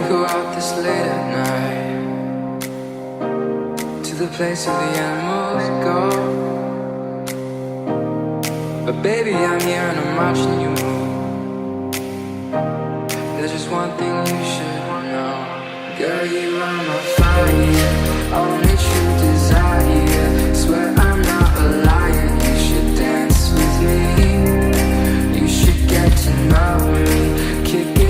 go out this late at night to the place where the animals go. But baby, I'm here and I'm watching you move. There's just one thing you should know. Girl, you are my fire, only true desire. Swear I'm not a liar, you should dance with me. You should get to know me, kick it